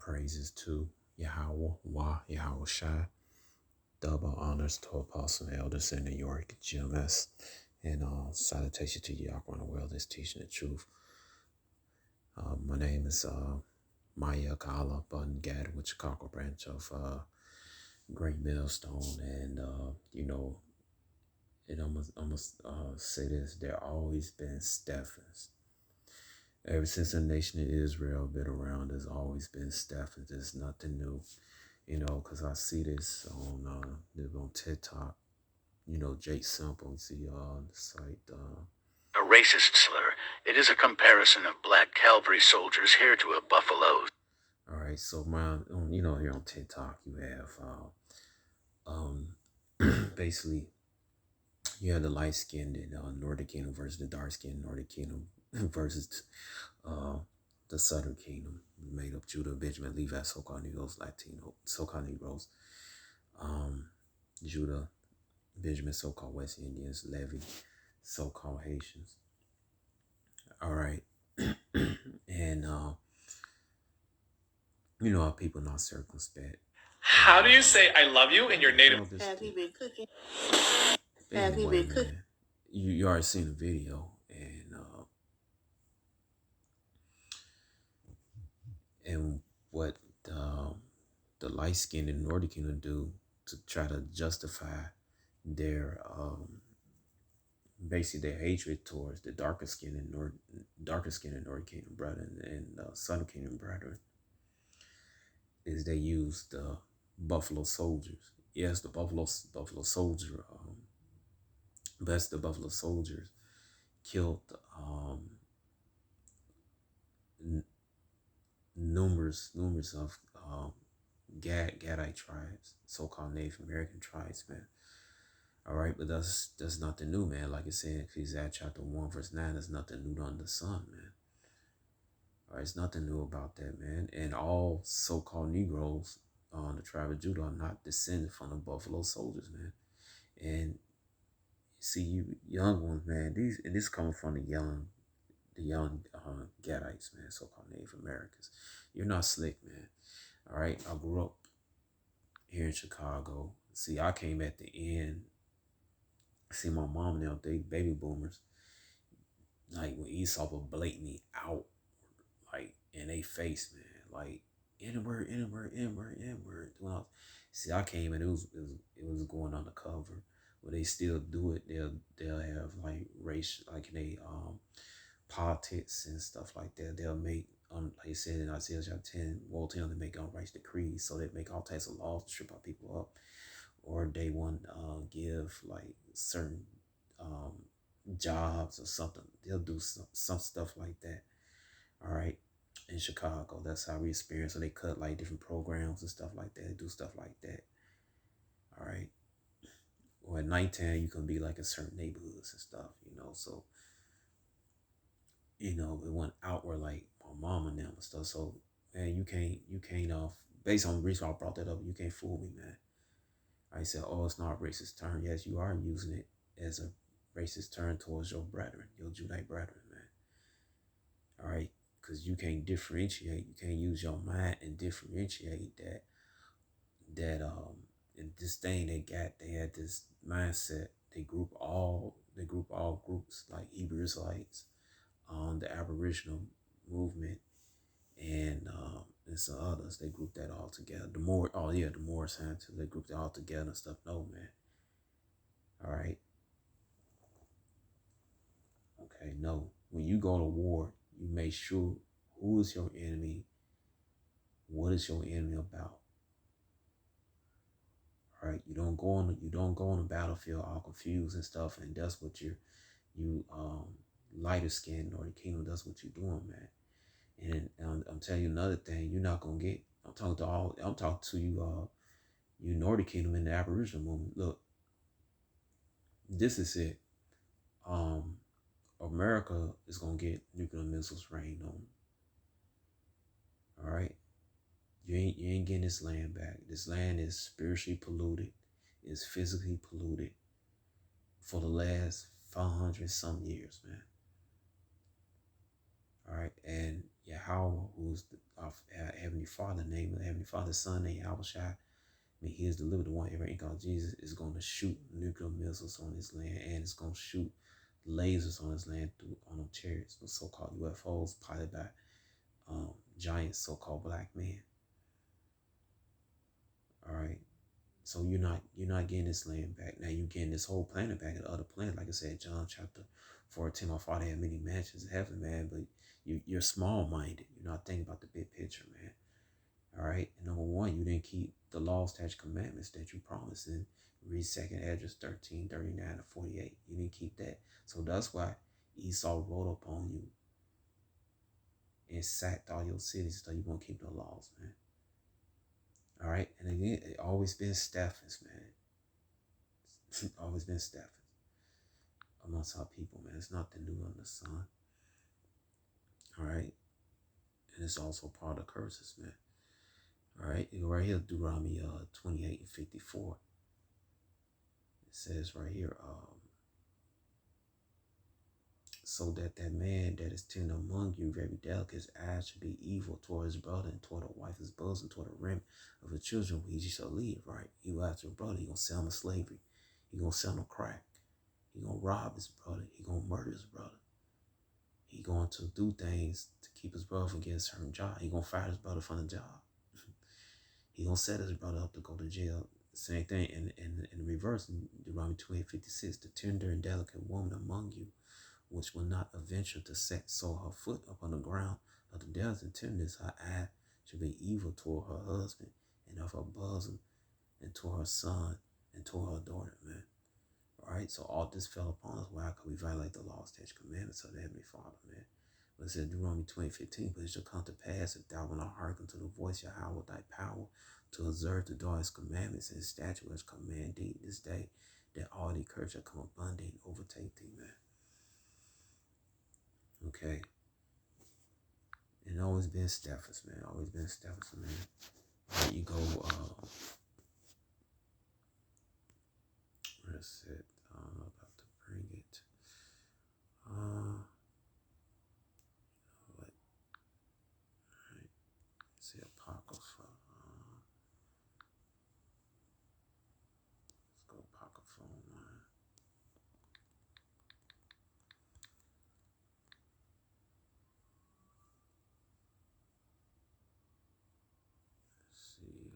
praises to Yahweh, Yahweh Shai. Double honors to Apostle and Elders in New York, GMS. And salutation to Yahweh in the world that's teaching the truth. My name is Maya Gala Button Gad with Chicago branch of Great Millstone. And, I'm going to say this, there always been Stephens. Ever since the nation of Israel been around, there's always been Stephens. There's nothing new, because I see this on TikTok. Jake Simple, see on the site. A racist slur. It is a comparison of black cavalry soldiers here to a buffalo. All right, so here on TikTok, you have basically you have the light skinned Northern Kingdom versus the dark skinned Northern Kingdom versus the Southern Kingdom, made up Judah, Benjamin, Levi, so-called Negroes, Latino, so-called Negroes, Judah, Benjamin, so-called West Indians, Levy, so-called Haitians. All right. And, how people not circumspect. How do you say I love you in your native? Have he been cooking? Have he been cooking? You already seen the video, and what the light skinned in Northern Kingdom do to try to justify their basically their hatred towards the darker skinned in Northern Kingdom brethren and Southern Kingdom brethren is they use the Buffalo Soldiers. Yes, the Buffalo Soldier. Best the Buffalo Soldiers killed numerous of Gadite tribes, so-called Native American tribes, man. All right, but that's nothing new, man. Like I said, Ecclesiastes chapter 1, verse 9, there's nothing new under the sun, man. All right, it's nothing new about that, man. And all so-called Negroes on the tribe of Judah are not descended from the Buffalo Soldiers, man. And see, you young ones, man, this coming from the young Gadites, man, so-called Native Americans. You're not slick, man. All right, I grew up here in Chicago. See, I came at the end. See, my mom now, they baby boomers. Like when Esau would blate me out, like in they face, man, like N-word. See, I came and it was going undercover. But they still do it. They'll have like race, like in they politics and stuff like that. They'll make like you said in Isaiah chapter 10, woe to them to make unrighteous decrees. So they make all types of laws to strip our people up, or they want give like certain jobs or something. They'll do some stuff like that. All right. In Chicago, that's how we experience. So they cut like different programs and stuff like that. They do stuff like that. All right. Or at nighttime, you can be like in certain neighborhoods and stuff, So, it went outward like my mom and them and stuff. So, man, you can't based on the reason I brought that up, you can't fool me, man. I said, oh, it's not a racist term. Yes, you are using it as a racist term towards your brethren, your Judite brethren, man. All right. Because you can't differentiate. You can't use your mind and differentiate that in this thing they had this mindset. They group all groups like Hebrew Israelites, the Aboriginal movement, and some others. They grouped that all together. The Moors had to. They grouped it all together and stuff. No, man. All right. Okay, no. When you go to war, you make sure who is your enemy, what is your enemy about. All right, you don't go on the battlefield all confused and stuff, and that's what you lighter skinned or the kingdom. That's what you're doing, man. And I'm telling you another thing, you're not gonna get. I'm talking to you, you Northern Kingdom in the Aboriginal movement. Look, this is it. America is gonna get nuclear missiles rained on. All right, you ain't getting this land back. This land is spiritually polluted, is physically polluted for the last 500 some years, man. All right, and Yahweh, who's our Heavenly Father, name of the Heavenly Father's Son, named Abishai. I mean, he is delivered. The one ever in God Jesus is going to shoot nuclear missiles on his land, and it's going to shoot lasers on his land through on them chariots, those so-called UFOs piloted by giant so-called black men. All right. So you're not getting this land back. Now you're getting this whole planet back and other planet. Like I said, John chapter 14, my Father had many mansions in heaven, man, but you're small minded. You're not thinking about the big picture, man. All right. And number one, you didn't keep the law, statutes, commandments that you promised in. Read second address 13, 39, and 48. You didn't keep that. So that's why Esau rode up on you and sacked all your cities so you won't keep the laws, man. All right. And again, it always been Stephens, man. Always been Stephens amongst our people, man. It's nothing new under the sun. All right. And it's also part of the curses, man. All right. Right here, Deuteronomy 28 and 54. It says right here, so that man that is tender among you, very delicate, his eyes should be evil toward his brother and toward the wife, his bosom, toward the rim of the children where he shall leave, right? You after a brother, he gonna sell him to slavery. He gonna sell him crack. He gonna rob his brother. He gonna murder his brother. He going to do things to keep his brother from getting a certain job. He gonna fire his brother from the job. He gonna set his brother up to go to jail. Same thing in reverse, in Deuteronomy 28:56, the tender and delicate woman among you, which will not venture to set so her foot upon the ground of the death and tenderness, her eye should be evil toward her husband and of her bosom and toward her son and toward her daughter, man. All right, so all this fell upon us. Why? Because we violate the law, statutes, commandments of the Heavenly Father, man. But it said Deuteronomy 20:15, but it shall come to pass if thou wilt not hearken to the voice of Yahweh with thy power to observe to do his commandments and his statutes which command thee this day, that all the curse shall come upon thee and overtake thee, man. Okay. And always been Stephens, man. Always been Stephens, man. There you go, where's it? I'm about to bring it. What? Alright. See Apocrypha. Let's go Apocrypha online. Let's see,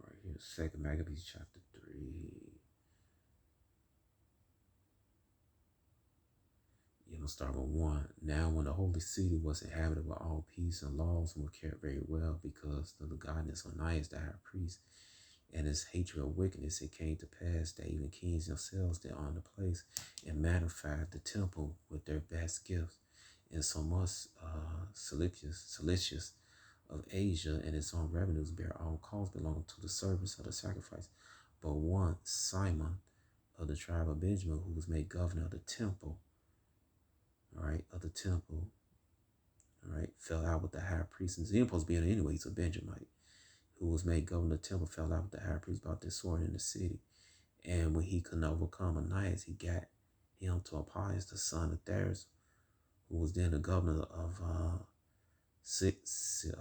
right here, Second Maccabees chapter 3. I'm gonna start with 1. Now, when the holy city was inhabited with all peace and laws and were kept very well, because of the godliness of Onias the high priest and his hatred of wickedness, it came to pass that even kings themselves did honor the place and magnified the temple with their best gifts. And so much Cilicius of Asia and its own revenues bear all costs belonging to the service of the sacrifice. But one, Simon of the tribe of Benjamin, who was made governor of the temple, all right, of the temple, all right, fell out with the high priest. And he was supposed to be in it anyway. He's a Benjamite who was made governor of the temple, fell out with the high priest about disorder in the city. And when he couldn't overcome Onias, he got him to Appius, the son of Thares, who was then the governor of Celesyria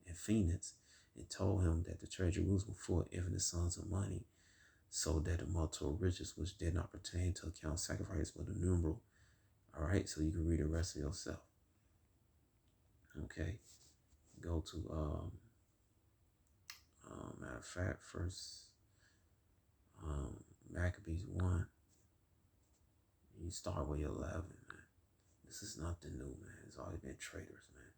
and Phoenix, and told him that the treasure Jerusalem full of infinite sums of money, so that the multiple riches which did not pertain to account sacrifice were innumerable. All right, so you can read the rest of yourself. Okay, go to matter of fact, first Maccabees 1. You start with 11, man. This is nothing new, man. It's always been traitors, man.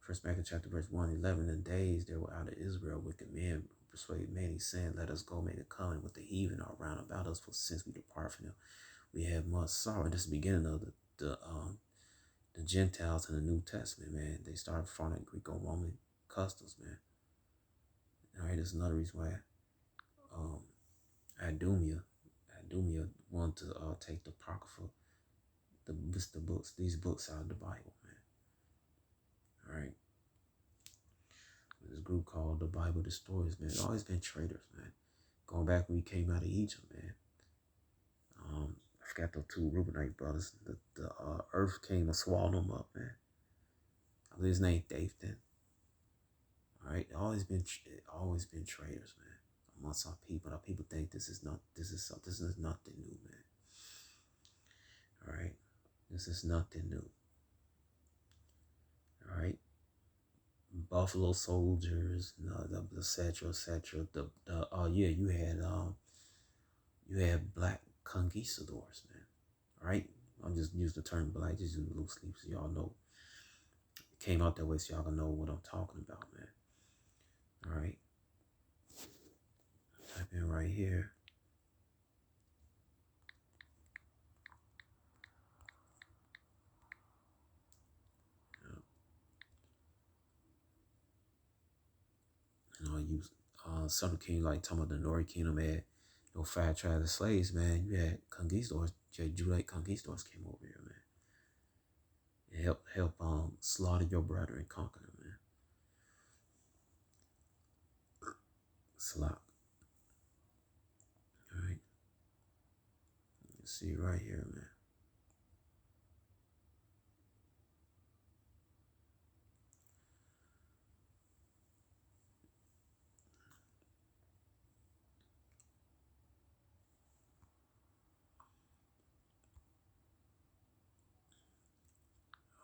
First Maccabees chapter verse 1:11. In the days there were out of Israel wicked men who persuaded many, saying, let us go make a covenant with the heathen all round about us, for since we depart from them, we have much sorrow. This is the beginning of the Gentiles in the New Testament, man. They started following Greco-Roman customs, man. All right, there's another reason why um, Idumea wanted to take the Apocrypha, these books out of the Bible, man. All right. This group called the Bible Destroyers, man. It's always been traitors, man. Going back when we came out of Egypt, man. I forgot the two Reubenite brothers. The earth came and swallowed them up, man. I believe his name Dathan. All right, always been traitors, man. Amongst our people, think this is nothing new, man. All right, this is nothing new. All right, Buffalo Soldiers, the etc. You had black conquistadors, man. All right, I'm just using the term black, just using loosely, so y'all know. It came out that way, so y'all gonna know what I'm talking about, man. All right, type in right here. You Southern Kingdom, like talking about the Northern Kingdom had 5 tribes of slaves, man. You had conquistadors, you had Judite conquistadors came over here, man. And help slaughter your brother and conquer them, man. Slap. All right. You see right here, man.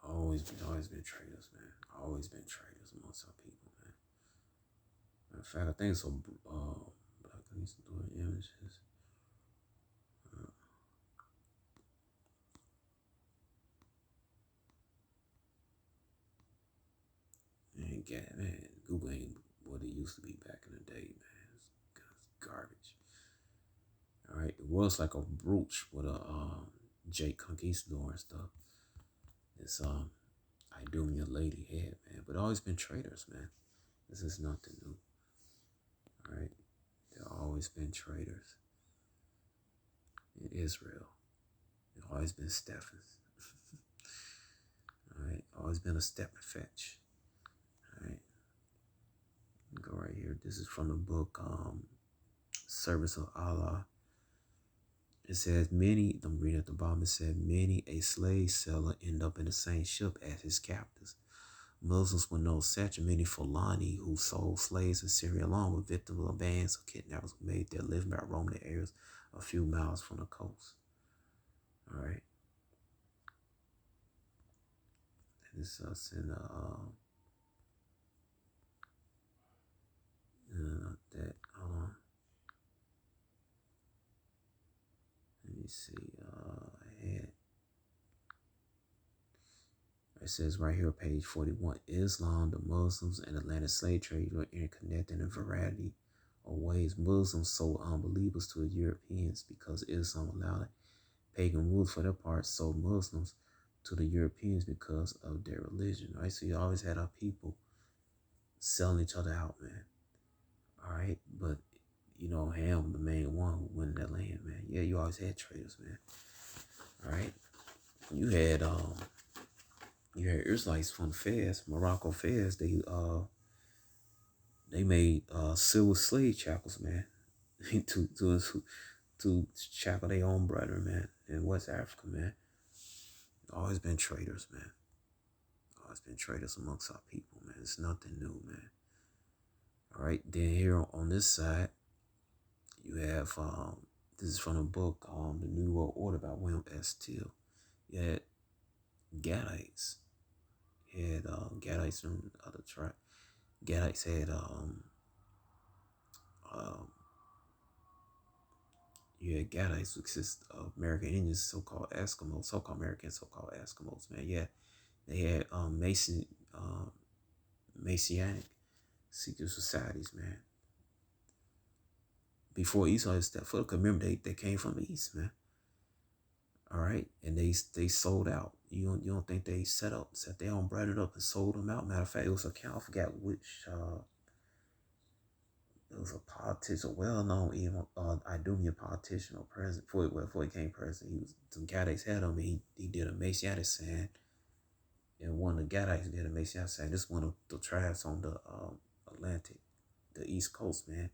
Always been traitors, man. Always been traitors amongst our people, man. Matter of fact, I think so. Black conquistador images. Man, Google ain't what it used to be back in the day, man. It's garbage. All right, it was like a brooch with a Jake Conquistador and stuff. It's Idumea lady head, man. But always been traitors, man. This is nothing new. All right, there always been traitors in Israel. There always been Stephens. All right, always been a step and fetch. All right, go right here. This is from the book Service of Allah. It says many, I'm reading at the bottom, it said many a slave seller end up in the same ship as his captors. Muslims were no such, and many Fulani who sold slaves in Syria along with victims of bands of kidnappers who made their living by roaming the areas a few miles from the coast. All right. And this us in that, hold on. Let me see, it says right here, page 41, Islam, the Muslims, and Atlantic slave trade were interconnected in a variety of ways. Muslims sold unbelievers to the Europeans because Islam allowed it. Pagan rulers, for their part, sold Muslims to the Europeans because of their religion, right? So you always had our people selling each other out, man. All right, but Ham, the main one who went that land, man. Yeah, you always had traders, man. All right, you had Israelites from Fez, Morocco Fez. They made silver slave shackles, man, to shackle their own brethren, man, in West Africa, man. Always been traitors, man. Always been traitors amongst our people, man. It's nothing new, man. All right, then here on this side, you have this is from the book The New World Order by William S. Till. You had Gadites. You had Gadites from other tribes. Gadites had you had Gadites, which consist of American Indians, so-called Eskimos, so-called Americans, so-called Eskimos, man. Yeah, they had Messianic secret societies, man. Before Esau stepped foot, because remember they came from the East, man. All right, and they sold out. You don't think they set their own branded up and sold them out? Matter of fact, it was a count. I forgot which it was a politician, well-known, even Idumean politician or president. Before he became president, he was some Gadites had him. He did a Messianic sign, and one of the Gadites did a Messianic sign. This is one of the tribes on the Atlantic, the East Coast, man.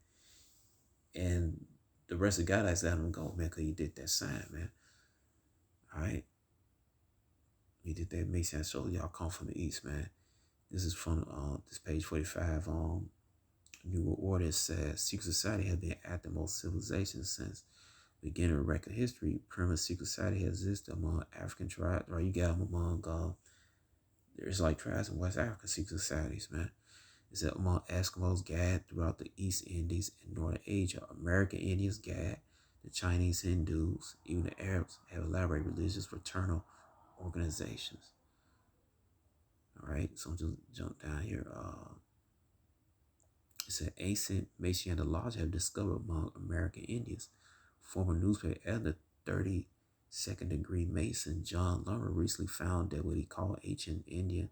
And the rest of the Gadites let him go, man, because he did that sign, man. All right, he did that Messianic. So y'all come from the East, man. This is from this page 45. New Order says secret society has been active in most civilizations since beginning of record history. Primitive secret society has existed among African tribes, right? You got them among there's like tribes in West Africa, secret societies, man. It's among Eskimos, Gad, throughout the East Indies and Northern Asia. American Indians, Gad, the Chinese Hindus, even the Arabs have elaborate religious fraternal organizations. All right, so I'm just jump down here. It said ancient Messianic lodge have discovered among American Indians. Former newspaper editor, 32nd degree Mason John Lumber recently found that what he called ancient Indian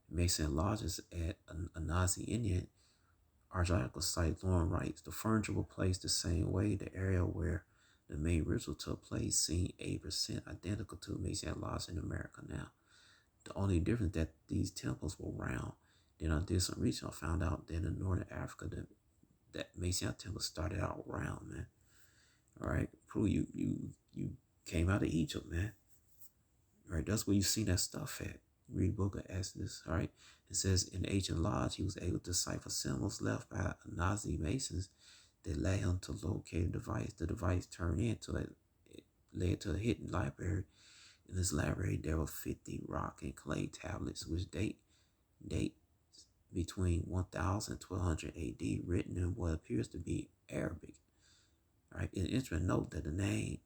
Mason lodges at a Nazi Indian archaeological site. Lauren writes, the furniture was placed the same way. The area where the main ritual took place seemed 80% identical to Mason lodge in America now. The only difference that these temples were round. Then I did some research. I found out that in Northern Africa that Mason temple started out round, man. All right, prove you came out of Egypt, man. All right, that's where you see that stuff at. Read the book of Exodus. All right, it says in the ancient lodge he was able to decipher symbols left by Nazi Masons that led him to locate a device. The device turned into it led to a hidden library. In this library, there were 50 rock and clay tablets, which date between 1000 and 1200 AD, written in what appears to be Arabic. All right, it's interesting to note that the name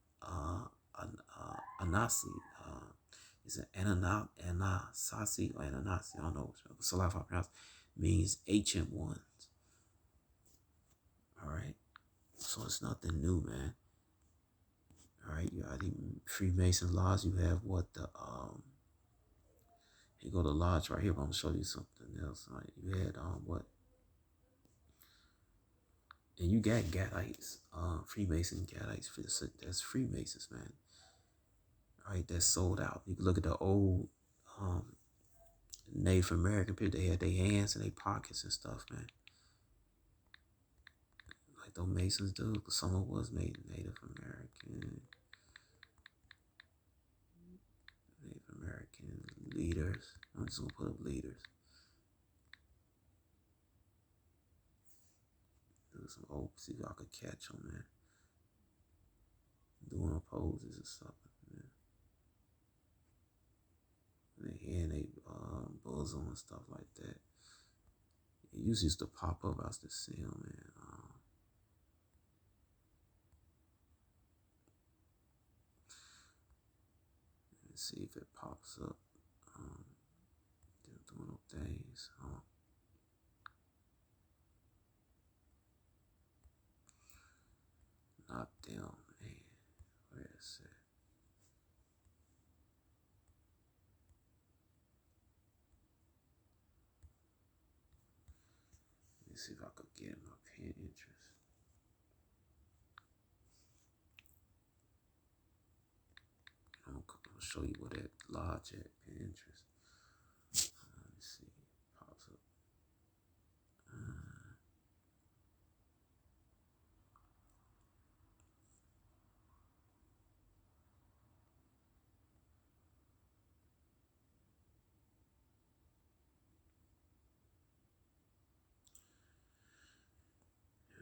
Anasi is an Anasasi or Ananasi, I don't know, so if I pronounce, means ancient ones. All right, so it's nothing new, man. All right, you got the Freemason laws. You have what the you go to lodge right here, but I'm gonna show you something else. All right, you had what, and you got Gadites, Freemason Gadites. That's Freemasons, man. All right, that's sold out. You can look at the old Native American people. They had their hands in their pockets and stuff, man. Like those Masons do. Some of it was made Native American. Native American leaders. I'm just gonna put up leaders. Do some old, see if I could catch them, man. Doing poses or something, man. They hand they bosom and stuff like that. It used to pop up. I used to see them, man. Let's see if it pops up. They're doing those things. Not them, man. Where is it? Let me see if I could get him up here. Interest. I'm gonna show you what that lodge at Pinterest. Let me see. Pops up.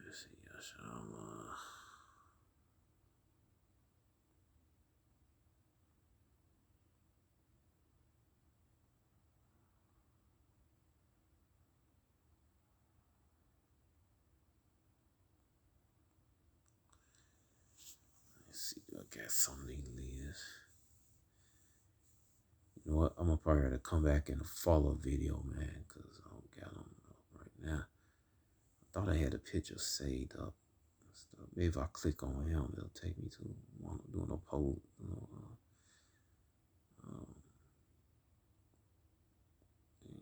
Let's see. Let's see. Do I got some of these leaders? You know what? I'm gonna probably have to come back in a follow video, man, because I don't got them up right now. I thought I had a picture saved up. Maybe if I click on him, it'll take me to doing a poll.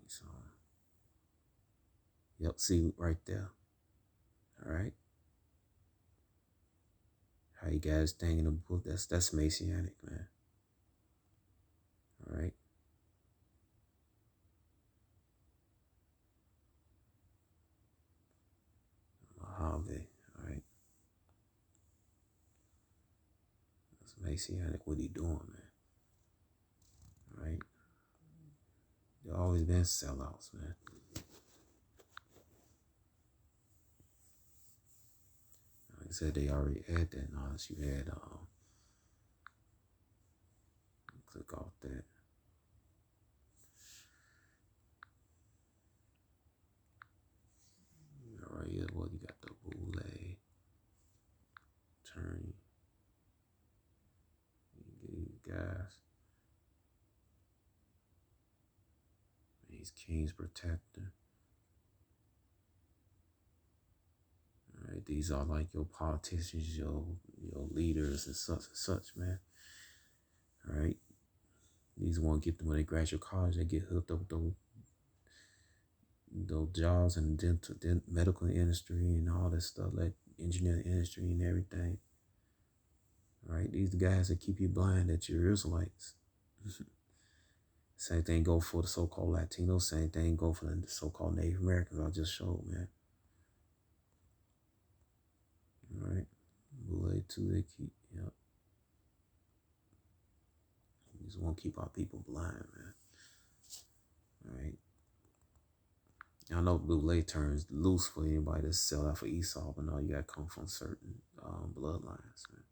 So, yep, see right there. All right. How you guys thing in the book? That's Messianic, man. All right. Mojave. All right. That's Messianic. What he doing, man? All right. They always been sellouts, man. Like I said, they already had that knowledge. You had click off that. All right, yeah, well, you got the boule, turn, you guys. He's King's protector. All right, these are like your politicians, your leaders and such, man. All right, these want to get them when they graduate college, they get hooked up with those jobs in the medical industry and all that stuff, like engineering industry and everything. All right, these guys that keep you blind that you're Israelites. Same thing go for the so-called Latinos. Same thing go for the so-called Native Americans. I just showed, man. All right, Boule too. They keep, yep. We just want to keep our people blind, man. All right. I know Boule turns loose for anybody to sell out for Esau, but no, you gotta come from certain bloodlines, man.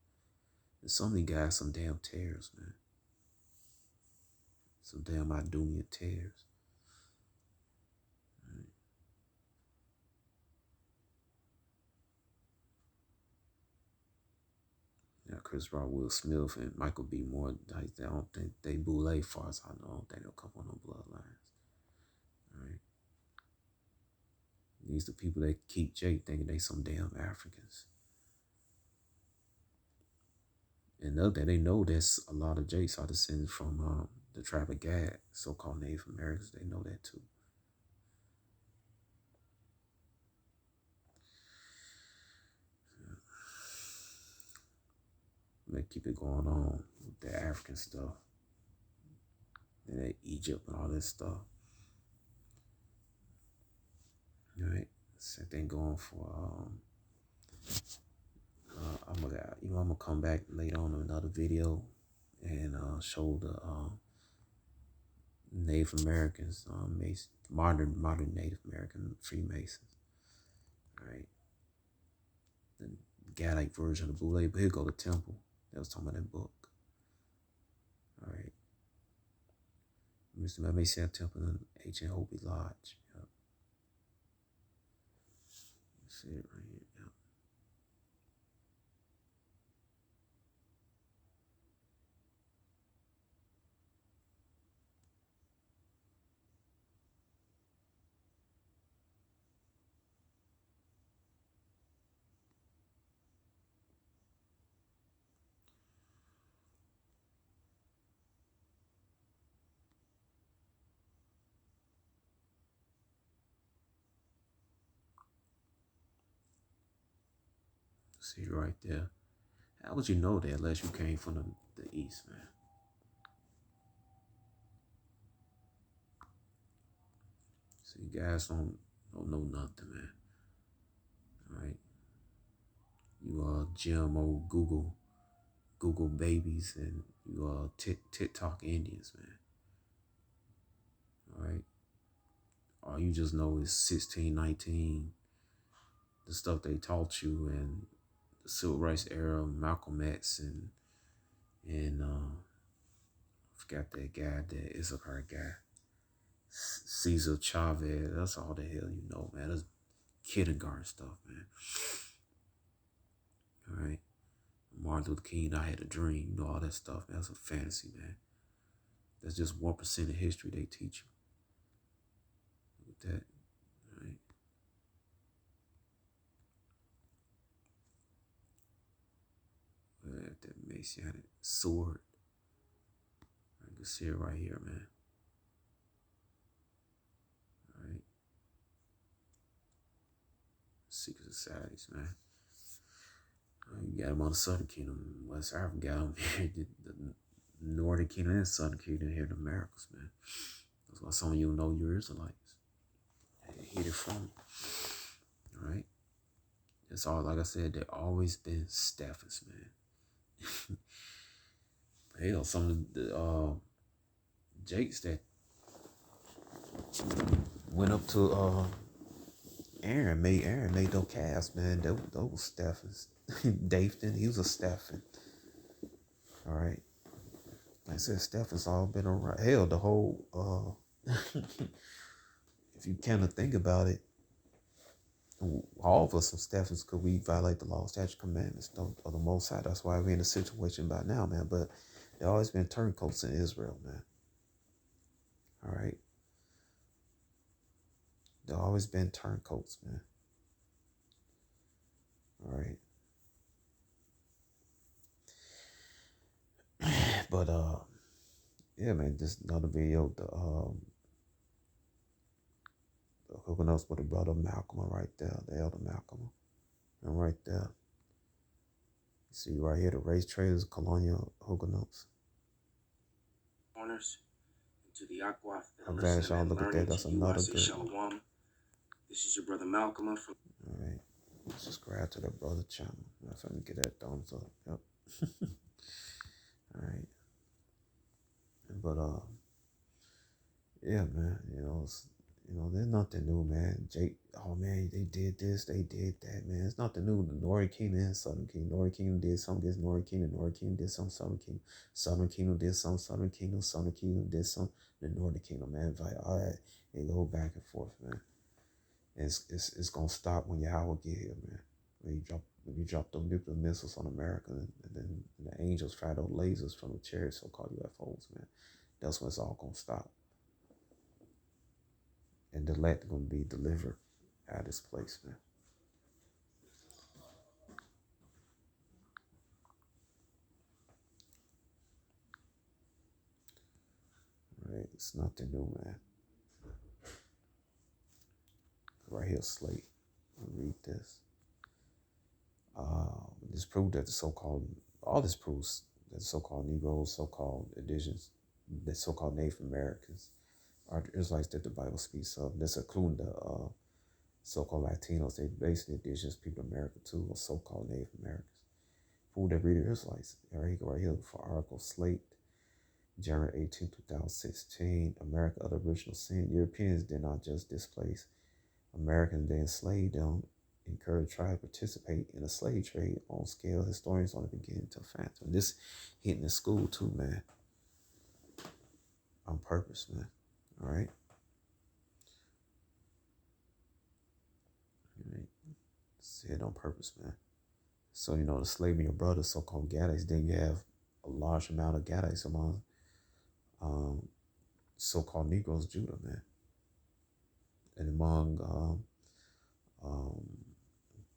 There's so many guys, some damn tears, man. Some damn Idumean tears. Right. Yeah, Chris Rock, Will Smith, and Michael B. Moore, I don't think they Boule, far as I know. I don't think they'll come on no bloodlines. All right. These the people that keep Jake thinking they some damn Africans. And the other thing, they know there's a lot of Jakes are descended from the tribe of Gad, so-called Native Americans. They know that too. They keep it going on with the African stuff. And that Egypt and all this stuff. All right. Same thing going for I'm gonna come back later on in another video and show the Native Americans, modern Native American Freemasons. All right. The Gadite version of Boule, but here go the temple. That was talking about that book. All right. Mr. Messianic Temple in Ancient Hopi Lodge. Yep. See it right here. Yep. See it right there. How would you know that unless you came from the East, man? See, guys don't know nothing, man. All right. You GMO Google babies, and you TikTok Indians, man. All right. All you just know is 16, 19, the stuff they taught you, and the Civil Rights era, Malcolm X, and I forgot that guy, that Issachar guy, Cesar Chavez. That's all the hell you know, man. That's kindergarten stuff, man. All right. Martin Luther King, I Had a Dream, you know, all that stuff, man. That's a fantasy, man. That's just 1% of history they teach you. With that, all right. That Messianic sword. I can see it right here, man. All right. secret societies, man. You got them on the Southern Kingdom, West Africa, got them here, the Northern Kingdom and Southern Kingdom here in the Americas, man. That's why some of you know you're Israelites. They hit it from, all right? It's all, like I said, they've always been staffers, man. Hell, some of the Jakes that went up to Aaron made those calves, man. Those staffers. Dathan, he was a staffing. All right. Like I said, Stephen's all been around. Hell, the whole, if you kind of think about it, all of us some Stephens could we violate the law, statute, commandments of the Most High. That's why we're in a situation by now, man. But there always been turncoats in Israel, man. All right. There always been turncoats, man. All right. But yeah, man, just another video. The hooking up with the brother Malcolm right there, the elder Malcolm, and right there. See right here, the race traders, colonial Huguenots. Corners into the aqua. I'm glad y'all look at that. That's another good one. This is your brother Malcolm from. All right, subscribe to the brother channel. Let me get that thumbs up. Yep. All right. But yeah, man. There's nothing new, man. Jake, oh man, they did this, they did that, man. It's nothing new. The Northern Kingdom and Southern Kingdom. Northern Kingdom did something against Northern Kingdom. Northern Kingdom did something. Southern Kingdom. Southern Kingdom did something. Southern Kingdom. Southern Kingdom did something. The Northern Kingdom, man. Like all that, it go back and forth, man. And it's gonna stop when Yahweh get here, man. When you drop those nuclear missiles on America, and then the angels fire those lasers from the chariots, so-called UFOs, man. That's when it's all gonna stop. And the elect gonna be delivered out of this place, man. Right, it's nothing new, man. Right here, Slate. Read this. This proved that all this proves that the so-called Negroes, so-called indigenous, the so-called Native Americans are the Israelites that the Bible speaks of. This including the so-called Latinos. They basically indigenous people in America too, or so-called Native Americans. Prove that read the Israelites. Right here for article Slate, January 18, 2016. America of the original sin. Europeans did not just displace Americans, they enslaved them. Encourage tribes to participate in the slave trade on scale historians only begin to fathom. This hitting the school too, man. On purpose, man. All right. Said on purpose, man. So, the slave in your brothers, so-called Gadites, then you have a large amount of Gadites among so-called Negroes, Judah, man. And among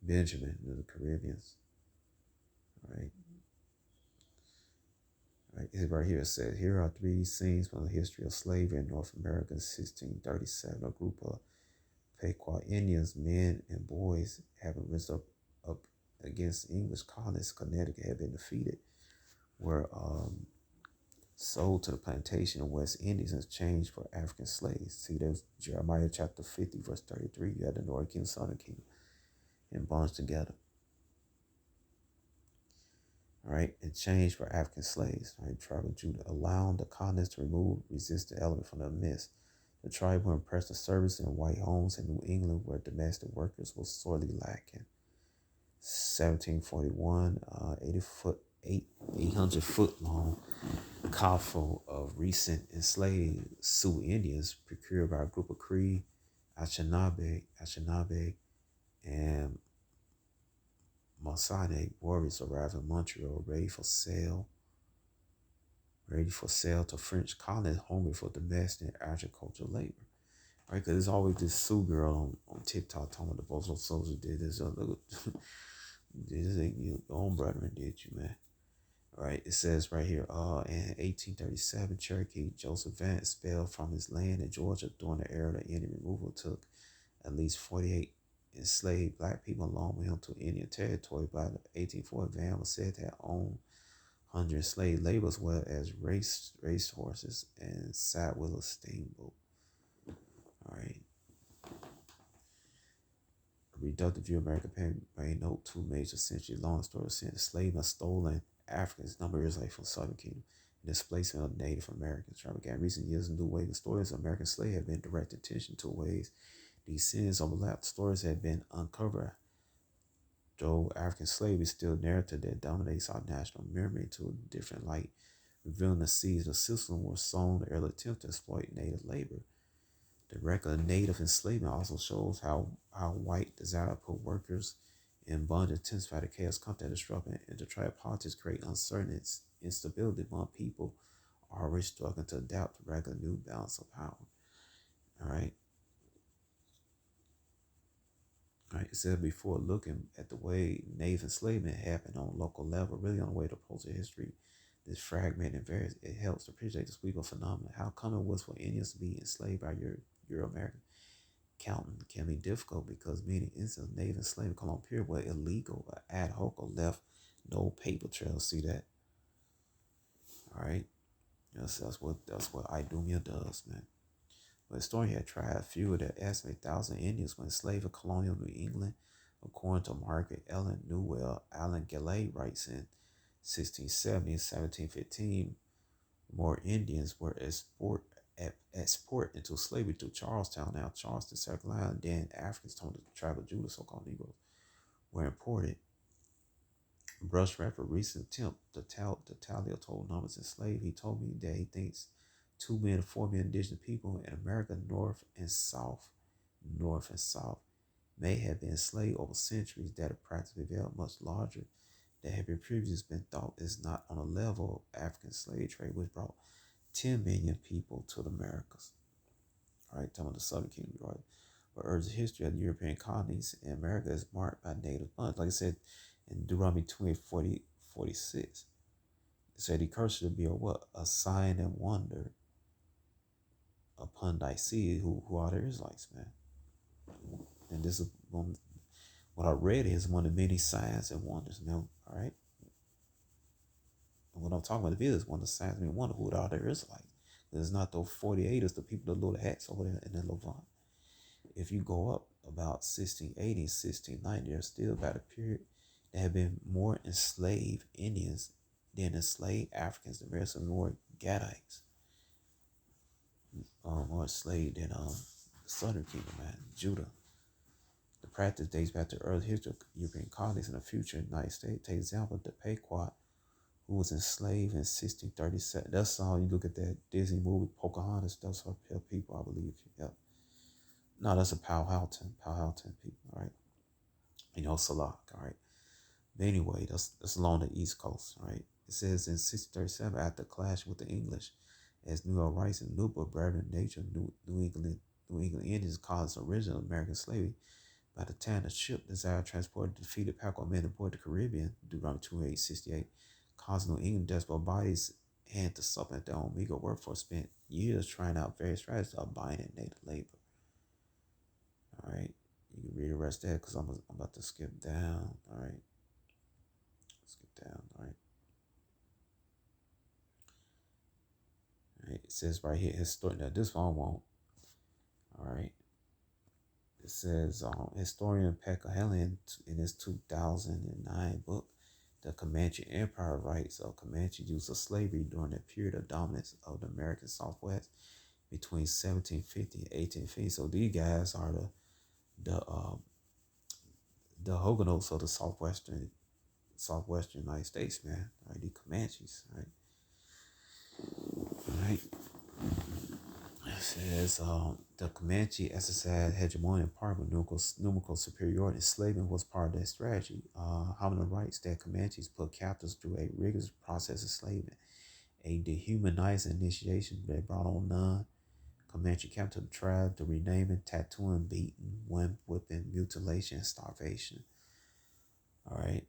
Benjamin, the Caribbeans. Right. Right here it says, here are 3 scenes from the history of slavery in North America in 1637. A group of Pequot Indians, men and boys, having risen up against English colonists, Connecticut, had been defeated, were sold to the plantation in West Indies in exchange for African slaves. See, there's Jeremiah chapter 50, verse 33. You had the Northern Kingdom, Southern Kingdom, and bonds together. All right, in exchange for African slaves, right? Tribe of Judah, allowing the colonists to remove resistant element from their midst. The tribe were impressed with service in white homes in New England, where domestic workers were sorely lacking. 1741, 800 foot long coffle of recent enslaved Sioux Indians procured by a group of Cree, Anishinaabe, and Masonic warriors arrived in Montreal, ready for sale to French colonists hungry for domestic and agricultural labor. Right? Because there's always this Sioux girl on TikTok talking about the Buffalo Soldiers did this. This ain't your own brethren did you, man. All right, it says right here, in 1837, Cherokee Joseph Vance expelled from his land in Georgia during the era of the Indian removal took at least 48 enslaved black people along with him to Indian territory. By the 1840, Van was said to have owned 100 enslaved laborers, as well as race horses and side wheel steamboat. All right. A reductive view of American may note two major century-long stories since enslavement stolen Africans, number is like from Southern Kingdom, and displacement of Native Americans. Travel began recent years in new ways. The stories of American slaves have been directed attention to ways these sins overlap. Stories have been uncovered, though African slavery is still a narrative that dominates our national memory to a different light, revealing the seeds of system were sown the early attempt to exploit native labor. The record of native enslavement also shows how white desire to put workers in bondage intensify the chaos, contact, disruption, and to try politics create uncertainty, instability among people already struggling to adapt to regular new balance of power. All right. Like I said before, looking at the way native enslavement happened on a local level, really on the way to approach history, this fragment and various, it helps to appreciate the sweep of phenomenon. How common it was for Indians to be enslaved by Euro-American counting can be difficult because many instances native enslavement colonial period were illegal or ad hoc or left no paper trail. See that? All right. That's what Idumea does, man. But the historian had tried a few of the estimate 1,000 Indians were enslaved in colonial New England. According to Margaret Ellen Newell, Allen Gillette writes in 1670 and 1715, more Indians were export into slavery to Charlestown, now Charleston, South Carolina. Then Africans told the tribe of Judah, so-called Negroes, were imported. Brush referred recent attempt to tally total numbers enslaved. He told me that he thinks 2 million to 4 million indigenous people in America, north and south, may have been enslaved over centuries that have practically developed much larger that had been previously been thought is not on a level of African slave trade, which brought 10 million people to the Americas. All right, talking about the Southern Kingdom, right? But early history of the European colonies in America is marked by native blood. Like I said, in Deuteronomy 28:46, it said, "The curse should be a what? A sign and wonder upon thy seed," who are the Israelites, man. And this is what I read is one of the many signs and wonders, man. All right. And what I'm talking about is one of the signs and wonder who are the Israelites. There's not those 48ers, the people that little hats over there in the Levant. If you go up about 1680, 1690, there's still about a period that have been more enslaved Indians than enslaved Africans. The rest of them were Gadites. More enslaved than the Southern Kingdom, man, Judah. The practice dates back to early history of European colonies in the future in the United States. Take example of the Pequot, who was enslaved in 1637. That's all you look at that Disney movie, Pocahontas. That's her people, I believe. Yep. No, that's a Powhatan people, all right? Salak, all right? But anyway, that's along the East Coast, right? It says in 1637, after clash with the English, as New York writes in New Book, Brethren, Nature, New England Indians caused original American slavery. By the time the ship desired to transport defeated Pequot men aboard the Caribbean, Deuteronomy 28:68, causing New England desperate bodies and to supplement their own meager workforce, spent years trying out various strategies of binding native labor. All right, you can read the rest there because I'm about to skip down. All right, skip down. All right. All right. It says right here, historian. Now this one won't. All right. It says historian Pekka Helen in his 2009 book, The Comanche Empire, writes of Comanche use of slavery during the period of dominance of the American Southwest between 1750 and 1850. So these guys are the Huguenots of the southwestern United States, man. All right, the Comanches, right? All right. It says the Comanche exercised hegemony and part of numerical superiority. Enslavement was part of that strategy. Hominid writes that Comanches put captives through a rigorous process of enslavement, a dehumanizing initiation that brought on none. Comanche captured the tribe to renaming, tattooing, beating, whipping, mutilation, and starvation. All right.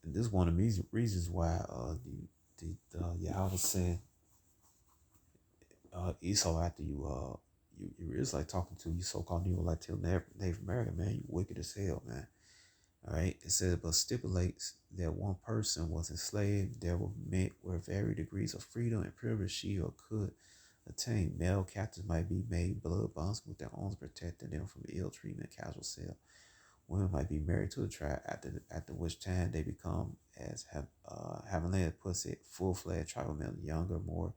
And this is one of the reasons why Yahweh said Esau after you it's like talking to you so-called Negro Latino Native American, man. You wicked as hell, man. All right. It says, but stipulates that one person was enslaved. There were met where varied degrees of freedom and privilege she or could attain. Male captives might be made blood bonds with their owners, protecting them from ill treatment, casual sale. Women might be married to a tribe after which time they become, as Haviland puts it, full-fledged tribal men. Younger, more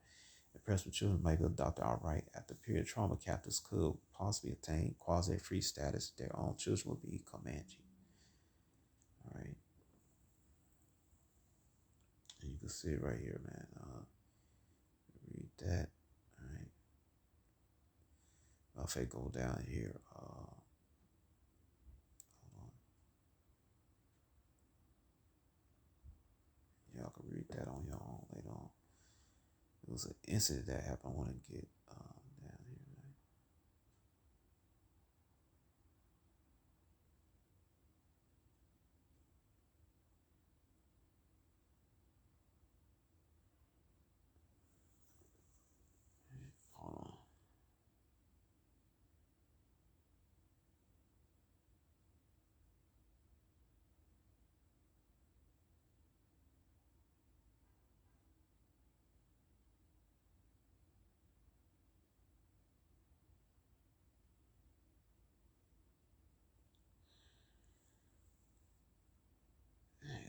impressed with children might be adopted outright. After period trauma, captives could possibly attain quasi-free status. Their own children would be Comanche. All right. And you can see it right here, man. Read that. All right. If I go down here, hold on. Y'all can read that on your own later on. It was an incident that happened. I want to get down here, right? Hold on.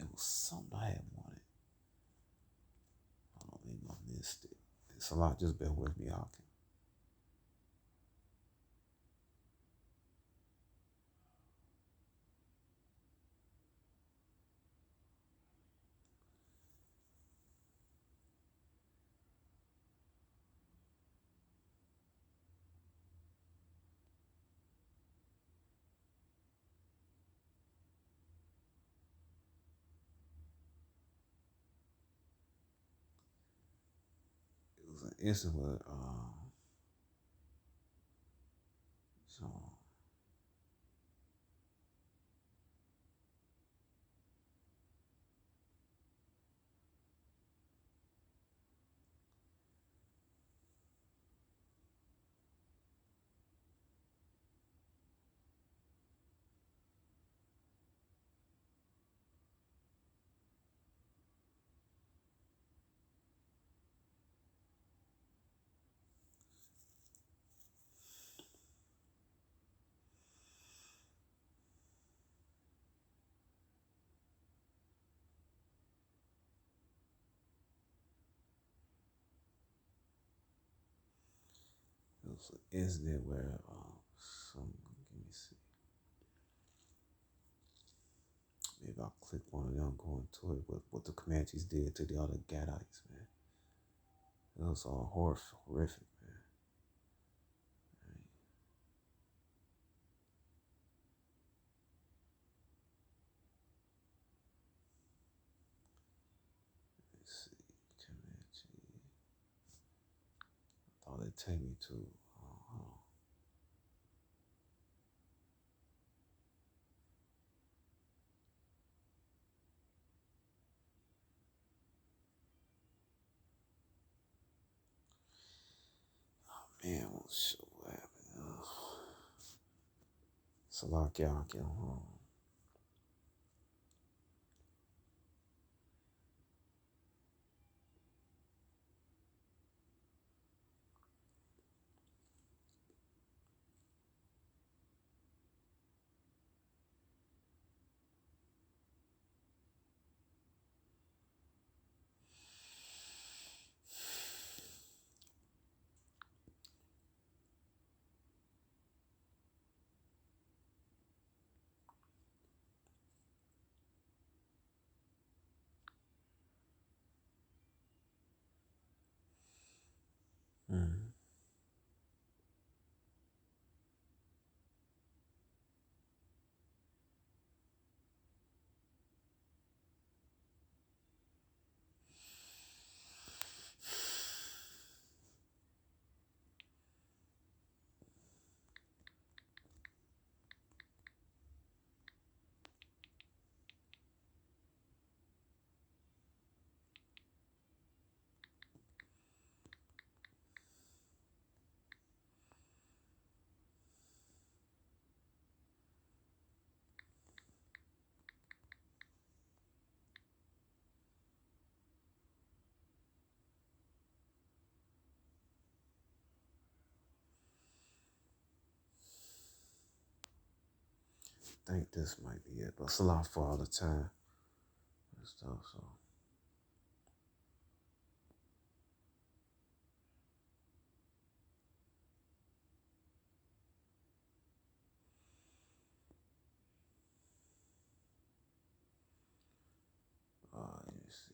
It was something I had wanted. Hold on, maybe I missed it. It's a lot. Just bear with me, y'all. It was an incident where, so it was an incident where, some, let me see. Maybe I'll click one of them, go into it. What the Comanches did to the other Gadites, man. It was all horrific, man. Right. Let's see, Comanche. I thought it'd take me to. Oh, man, what happened? Salakia, think this might be it, but it's a lot for all the time and stuff. So. Let me see.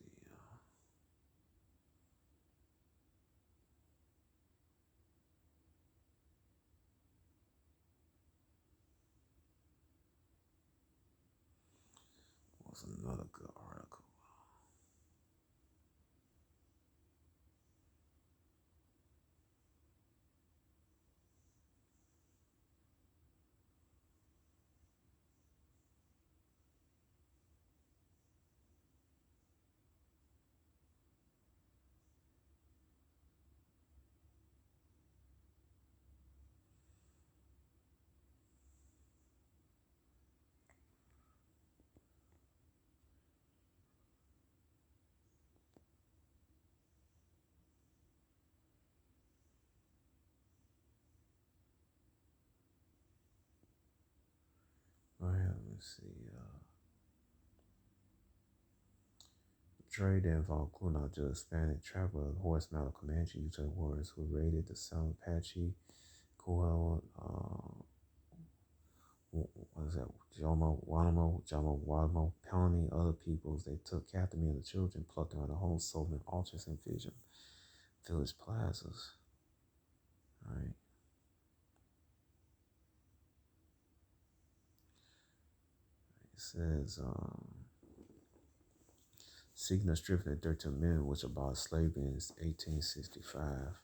What's another good article? All right, let me see. Trade that involved Kuna to Hispanic traveler, horse Mallow Comanche Utah warriors who raided the Southern Apache, Coel, what is that? Jamo, Pawnee, other peoples. They took captive men and children, plucked them out of homes, sold them in altars and vision, village plazas. All right. It says, seeking the stripping of 13 men, which abolished slavery in 1865.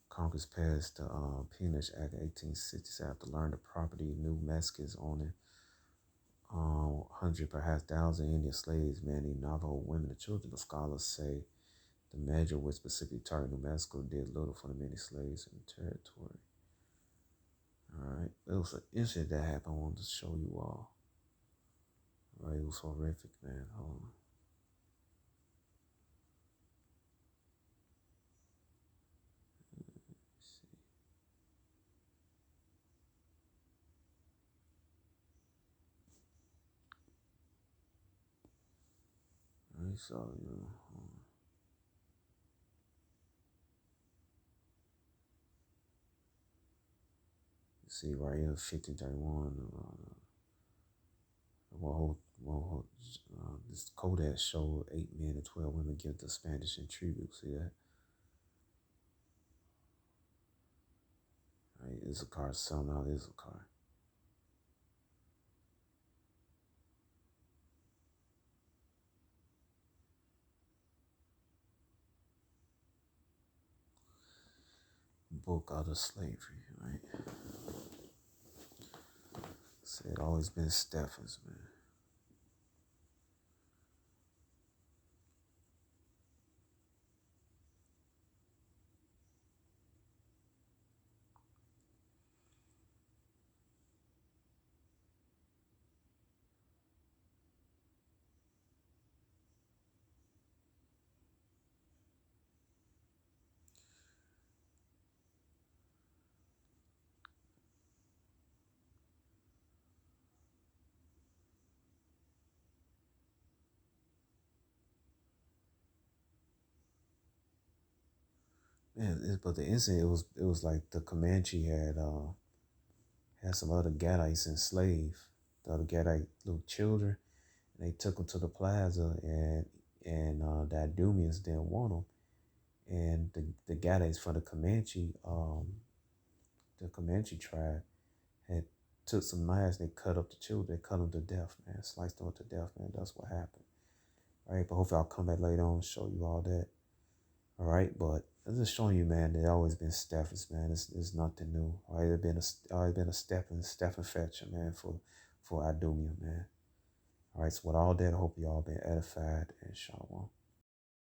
Congress passed the Peonage Act of 1867 after learning the property New Mexicans owning 100, perhaps 1,000 Indian slaves, many Navajo women and children. The scholars say the measure which specifically targeted New Mexico did little for the many slaves in the territory. All right, it was an incident that happened. I wanted to show you all. All right, it was horrific, man. Hold on. All right, so you see right here, 1531. This Kodak showed 8 men and 12 women give the Spanish in tribute. See that? Right, it's a car selling out. Is a car. Book out of slavery, right? Said always been Steffens, man. Man, but the incident it was like the Comanche had some other Gadites enslaved, the other Gadite little children, and they took them to the plaza, and the Idumeans didn't want them, and the Gadites for the Comanche tribe had took some knives, they cut up the children, they cut them to death, man, sliced them to death, man. That's what happened. All right, but hopefully I'll come back later on and show you all that. All right, but I'm just showing you, man, there's always been Steffens, man. It's nothing new. All right, there's always been a Steffen Fetcher, man, for Idumea, man. All right, so with all that, I hope you all been edified and shalom.